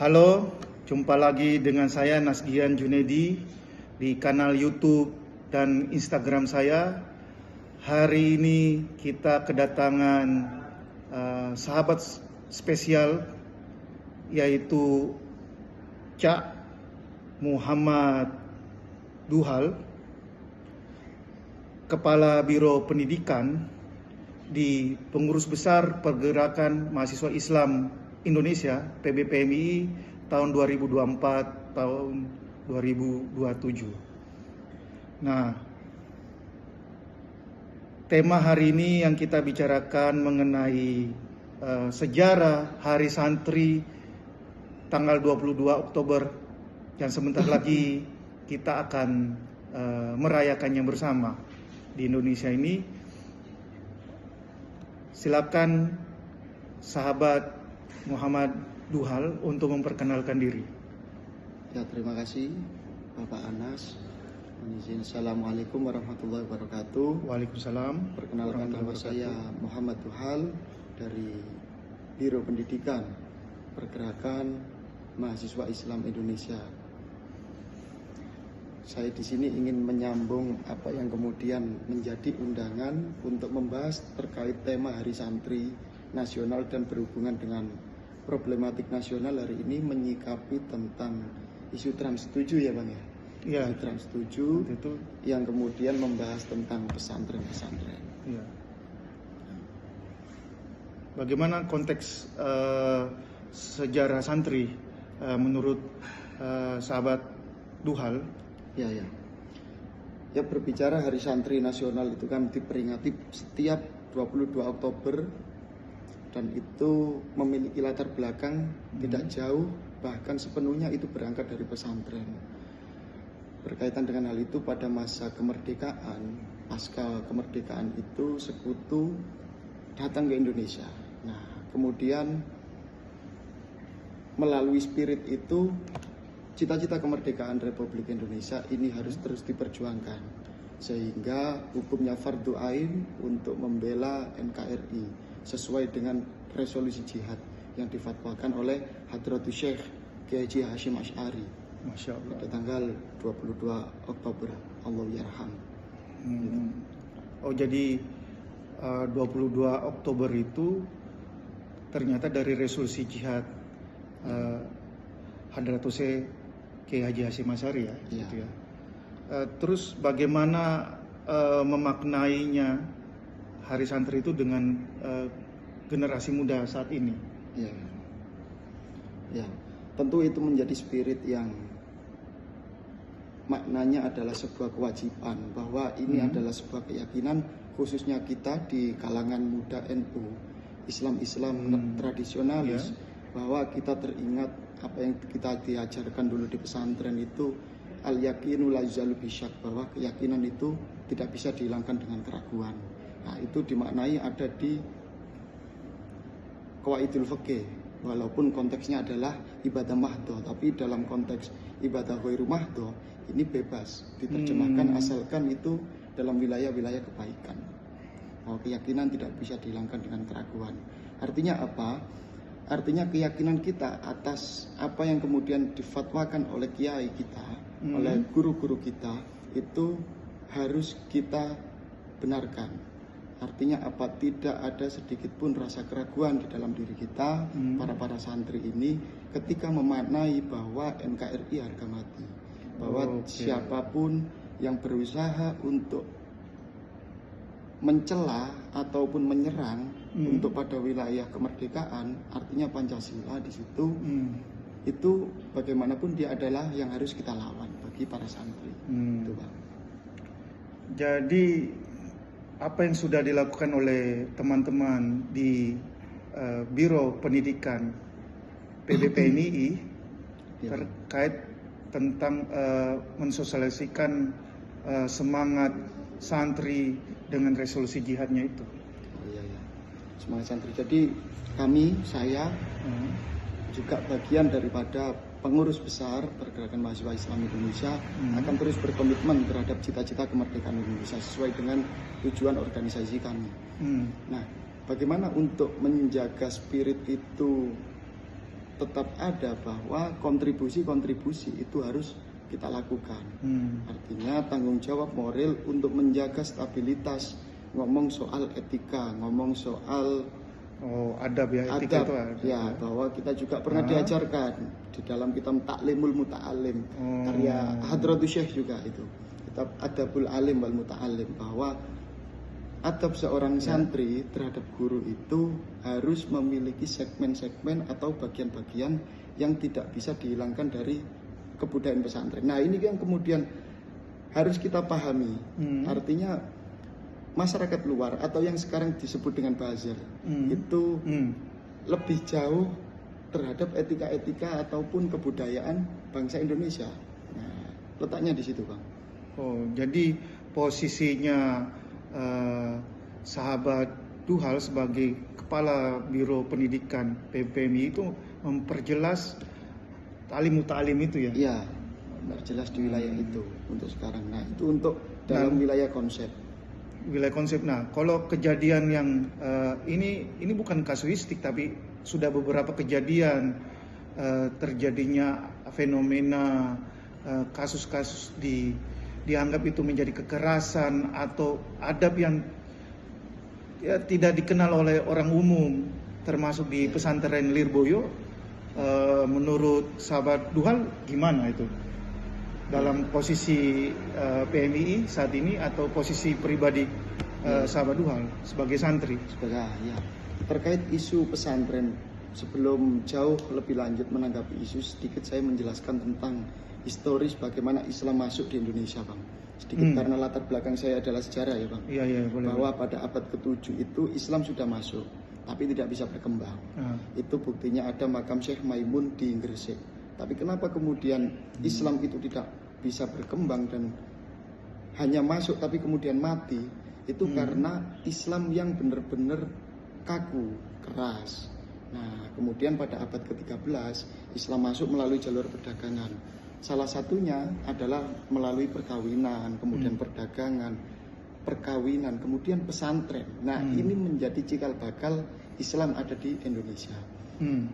Halo, jumpa lagi dengan saya Nasgian Junedi di kanal YouTube dan Instagram saya. Hari ini kita kedatangan sahabat spesial, yaitu Cak Muhammad Duhal, Kepala Biro Pendidikan di Pengurus Besar Pergerakan Mahasiswa Islam Indonesia PBPMI tahun 2024 tahun 2027. Nah, tema hari ini yang kita bicarakan mengenai sejarah Hari Santri tanggal 22 Oktober yang sebentar lagi kita akan merayakannya bersama di Indonesia ini. Silakan sahabat Muhammad Duhal untuk memperkenalkan diri. Ya, terima kasih Bapak Anas. Assalamualaikum warahmatullahi wabarakatuh. Waalaikumsalam. Perkenalkan, nama saya Muhammad Duhal dari Biro Pendidikan Pergerakan Mahasiswa Islam Indonesia. Saya di sini ingin menyambung apa yang kemudian menjadi undangan untuk membahas terkait tema Hari Santri Nasional dan berhubungan dengan problematik nasional hari ini, menyikapi tentang isu trans 7 ya Bang ya? Iya. Isu trans 7 itu yang kemudian membahas tentang pesantren-pesantren. Iya. Bagaimana konteks sejarah santri menurut sahabat Duhal? Ya. Ya, berbicara Hari Santri Nasional itu kan diperingati setiap 22 Oktober dan itu memiliki latar belakang tidak jauh, bahkan sepenuhnya itu berangkat dari pesantren. Berkaitan dengan hal itu, pada masa kemerdekaan, pasca kemerdekaan itu sekutu datang ke Indonesia. Nah, kemudian melalui spirit itu, cita-cita kemerdekaan Republik Indonesia ini harus terus diperjuangkan, sehingga hukumnya fardhu ain untuk membela NKRI sesuai dengan resolusi jihad yang difatwakan oleh Hadratus Syekh Kiai Haji Hashim Asy'ari Masya Allah. pada tanggal 22 Oktober. Allah yarham. Oh, jadi 22 Oktober itu ternyata dari resolusi jihad Hadratus Syekh Kiai Haji Hashim Asy'ari ya, Iya. gitu ya. Terus bagaimana memaknainya Hari Santri itu dengan generasi muda saat ini? Ya, tentu itu menjadi spirit yang maknanya adalah sebuah kewajiban, bahwa ini adalah sebuah keyakinan khususnya kita di kalangan muda NU, Islam tradisionalis, bahwa kita teringat apa yang kita diajarkan dulu di pesantren itu, al-yaqinu la yuzalu bisyak, bahwa keyakinan itu tidak bisa dihilangkan dengan keraguan. Nah, itu dimaknai ada di Qawaidul Fiqh, walaupun konteksnya adalah ibadah mahdoh, tapi dalam konteks ibadah ghairu mahdoh ini bebas diterjemahkan asalkan itu dalam wilayah-wilayah kebaikan. Bahwa keyakinan tidak bisa dihilangkan dengan keraguan. Artinya apa? Artinya keyakinan kita atas apa yang kemudian difatwakan oleh kiai kita, oleh guru-guru kita, itu harus kita benarkan. Artinya apa? Tidak ada sedikit pun rasa keraguan di dalam diri kita, para santri ini, ketika memaknai bahwa NKRI harga mati, bahwa siapapun yang berusaha untuk mencela ataupun menyerang untuk pada wilayah kemerdekaan, artinya Pancasila di situ, itu bagaimanapun dia adalah yang harus kita lawan bagi para santri. Itu Bang. Jadi apa yang sudah dilakukan oleh teman-teman di Biro Pendidikan PBPMI terkait tentang mensosialisasikan semangat santri dengan resolusi jihadnya itu? Iya. Semangat santri. Jadi saya juga bagian daripada pengurus besar Pergerakan Mahasiswa Islam Indonesia akan terus berkomitmen terhadap cita-cita kemerdekaan Indonesia sesuai dengan tujuan organisasi kami. Nah, bagaimana untuk menjaga spirit itu tetap ada bahwa kontribusi itu harus kita lakukan. Artinya tanggung jawab moral untuk menjaga stabilitas, ngomong soal etika, ngomong soal adab ya, etika adab, itu ada. ya, bahwa kita juga pernah diajarkan di dalam kitab Ta'limul Muta'alim, karya Hadratus Syekh juga itu, kitab Adabul Alim wal Muta'alim, bahwa adab seorang santri terhadap guru itu harus memiliki segmen-segmen atau bagian-bagian yang tidak bisa dihilangkan dari kebudayaan pesantren. Nah, ini yang kemudian harus kita pahami. Artinya masyarakat luar atau yang sekarang disebut dengan buzzer itu lebih jauh terhadap etika-etika ataupun kebudayaan bangsa Indonesia. Nah, letaknya di situ, Bang. Jadi posisinya sahabat Duhal sebagai Kepala Biro Pendidikan PPMI itu memperjelas Ta'lim Muta'alim itu ya? Iya, jelas di wilayah itu untuk sekarang. Nah, itu untuk dalam wilayah konsep. Wilayah konsep. Nah, kalau kejadian yang ini bukan kasuistik, tapi sudah beberapa kejadian terjadinya fenomena kasus-kasus dianggap itu menjadi kekerasan atau adab yang tidak dikenal oleh orang umum, termasuk di pesantren Lirboyo. Menurut sahabat Duhal gimana itu dalam posisi PMII saat ini atau posisi pribadi sahabat Duhal sebagai santri? Ya, terkait isu pesantren, sebelum jauh lebih lanjut menanggapi isu, sedikit saya menjelaskan tentang historis bagaimana Islam masuk di Indonesia, Bang. Sedikit karena latar belakang saya adalah sejarah ya, Bang. Iya, boleh. Bahwa pada abad ke-7 itu Islam sudah masuk, tapi tidak bisa berkembang. Itu buktinya ada makam Syekh Maimun di Gresik. Tapi kenapa kemudian Islam itu tidak bisa berkembang dan hanya masuk tapi kemudian mati? Itu karena Islam yang benar-benar kaku, keras. Nah, kemudian pada abad ke-13 Islam masuk melalui jalur perdagangan. Salah satunya adalah melalui perkawinan, kemudian perdagangan, perkawinan, kemudian pesantren. Nah, ini menjadi cikal bakal Islam ada di Indonesia.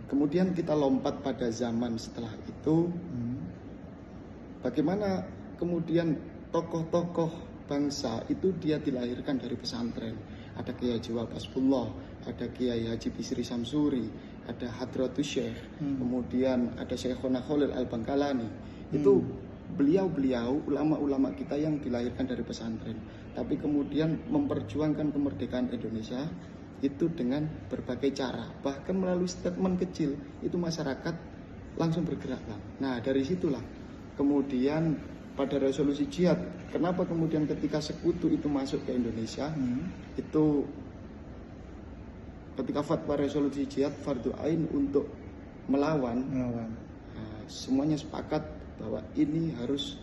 Kemudian kita lompat pada zaman setelah itu, bagaimana kemudian tokoh-tokoh bangsa itu dia dilahirkan dari pesantren. Ada Kiai Haji Waqasbullah, ada Kiai Haji Bisri Samsuri, ada Hadratus Syekh, kemudian ada Syekhona Khalil Al-Bangkalani. Itu beliau-beliau ulama-ulama kita yang dilahirkan dari pesantren, tapi kemudian memperjuangkan kemerdekaan Indonesia itu dengan berbagai cara, bahkan melalui statement kecil itu masyarakat langsung bergerak, Bang. Nah, dari situlah kemudian pada resolusi jihad, kenapa kemudian ketika sekutu itu masuk ke Indonesia, itu ketika fatwa resolusi jihad fardu ain untuk melawan. Nah, semuanya sepakat bahwa ini harus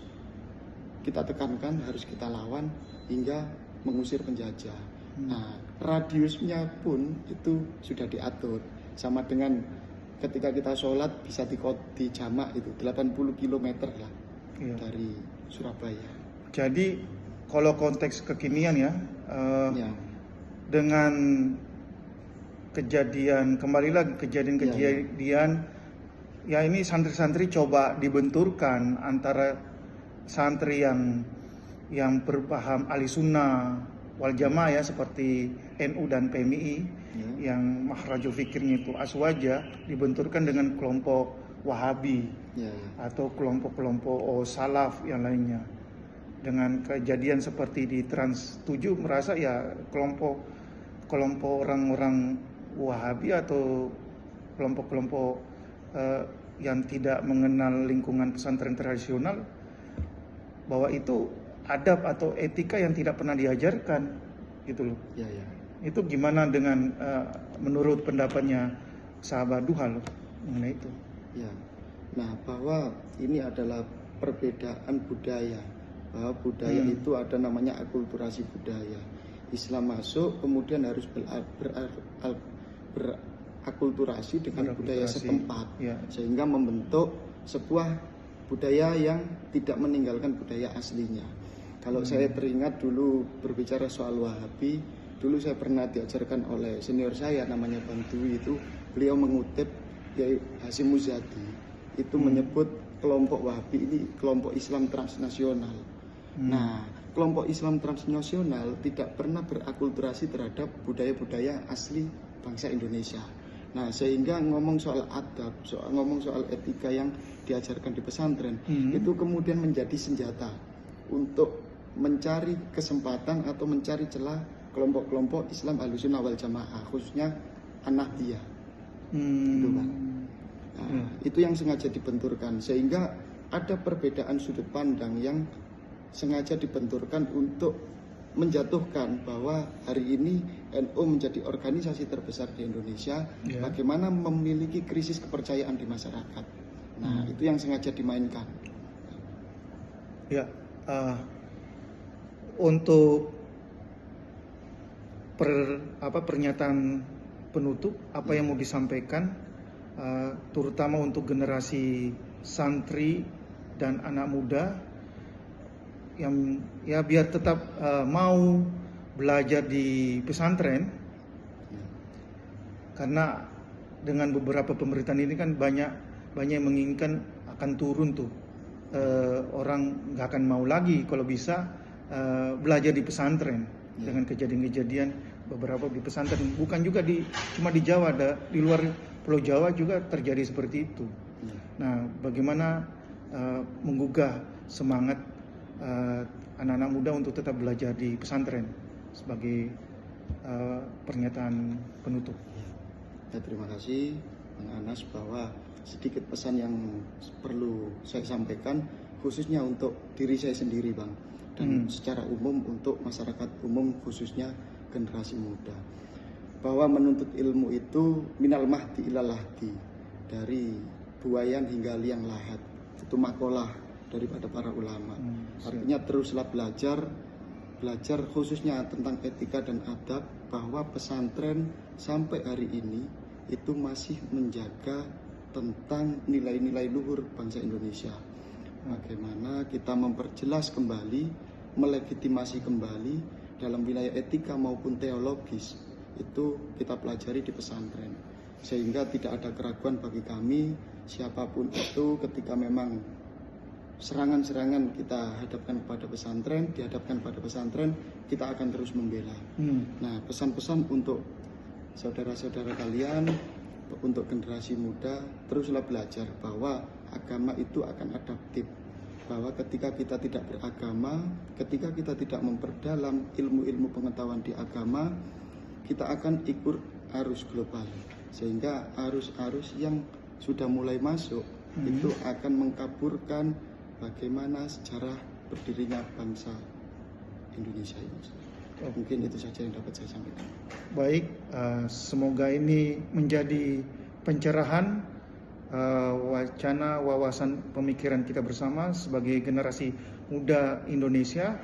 kita tekankan, harus kita lawan hingga mengusir penjajah. Nah, radiusnya pun itu sudah diatur, sama dengan ketika kita sholat bisa di jamak itu 80 km lah dari Surabaya. Jadi kalau konteks kekinian ya, dengan kejadian ya ini santri-santri coba dibenturkan antara santri yang berpaham ahli sunnah wal jamaah ya seperti NU dan PMI yang makhrajul fikirnya itu aswaja, dibenturkan dengan kelompok Wahabi atau kelompok-kelompok salaf yang lainnya. Dengan kejadian seperti di Trans 7 merasa ya kelompok orang-orang Wahabi atau kelompok-kelompok yang tidak mengenal lingkungan pesantren tradisional, bahwa itu adab atau etika yang tidak pernah diajarkan gitu loh. Itu gimana dengan menurut pendapatnya sahabat Duhal mengenai itu? Nah, bahwa ini adalah perbedaan budaya, bahwa budaya itu ada namanya akulturasi budaya. Islam masuk kemudian harus berakulturasi dengan budaya setempat, sehingga membentuk sebuah budaya yang tidak meninggalkan budaya aslinya. Kalau saya teringat dulu berbicara soal Wahabi, dulu saya pernah diajarkan oleh senior saya namanya Bang Dwi, itu beliau mengutip Kiai Hasyim Muzadi itu menyebut kelompok Wahabi ini kelompok Islam transnasional. Nah, kelompok Islam transnasional tidak pernah berakulturasi terhadap budaya-budaya asli bangsa Indonesia. Nah, sehingga ngomong soal adab, ngomong soal etika yang diajarkan di pesantren, itu kemudian menjadi senjata untuk mencari kesempatan atau mencari celah kelompok-kelompok Islam Ahlussunnah wal Jamaah, khususnya An-Nahdiyah. Itu, Pak. Nah, itu yang sengaja dibenturkan, sehingga ada perbedaan sudut pandang yang sengaja dibenturkan untuk menjatuhkan bahwa hari ini NU menjadi organisasi terbesar di Indonesia, bagaimana memiliki krisis kepercayaan di masyarakat. Nah, itu yang sengaja dimainkan. Ya, untuk pernyataan penutup, apa yang mau disampaikan, terutama untuk generasi santri dan anak muda yang ya biar tetap mau belajar di pesantren, karena dengan beberapa pemberitaan ini kan banyak yang menginginkan akan turun tuh, orang nggak akan mau lagi kalau bisa belajar di pesantren dengan kejadian-kejadian beberapa di pesantren, bukan juga cuma di Jawa, di luar Pulau Jawa juga terjadi seperti itu. Nah, bagaimana menggugah semangat anak-anak muda untuk tetap belajar di pesantren sebagai pernyataan penutup. Ya, terima kasih Bang Anas, bahwa sedikit pesan yang perlu saya sampaikan khususnya untuk diri saya sendiri, Bang, dan secara umum untuk masyarakat umum khususnya generasi muda, bahwa menuntut ilmu itu minal mahdi ilal lahdi, dari buayan hingga liang lahat, itu makalah daripada para ulama. Artinya teruslah belajar khususnya tentang etika dan adab, bahwa pesantren sampai hari ini itu masih menjaga tentang nilai-nilai luhur bangsa Indonesia. Bagaimana kita memperjelas kembali, melegitimasi kembali dalam wilayah etika maupun teologis, itu kita pelajari di pesantren, sehingga tidak ada keraguan bagi kami siapapun itu ketika memang serangan-serangan kita dihadapkan pada pesantren, kita akan terus membela. Nah, pesan-pesan untuk saudara-saudara kalian, untuk generasi muda, teruslah belajar bahwa agama itu akan adaptif, bahwa ketika kita tidak beragama, ketika kita tidak memperdalam ilmu-ilmu pengetahuan di agama, kita akan ikut arus global, sehingga arus-arus yang sudah mulai masuk itu akan mengkaburkan bagaimana sejarah berdirinya bangsa Indonesia ini. Mungkin itu saja yang dapat saya sampaikan. Baik, semoga ini menjadi pencerahan wacana, wawasan, pemikiran kita bersama sebagai generasi muda Indonesia.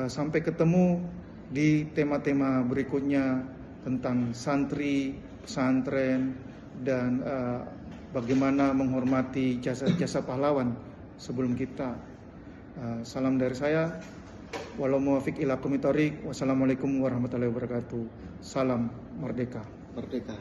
Sampai ketemu di tema-tema berikutnya tentang santri, pesantren, dan bagaimana menghormati jasa-jasa pahlawan sebelum kita. Salam dari saya. Walau muwafiq ila aqwamit thoriq. Wassalamualaikum warahmatullahi wabarakatuh. Salam merdeka. Merdeka.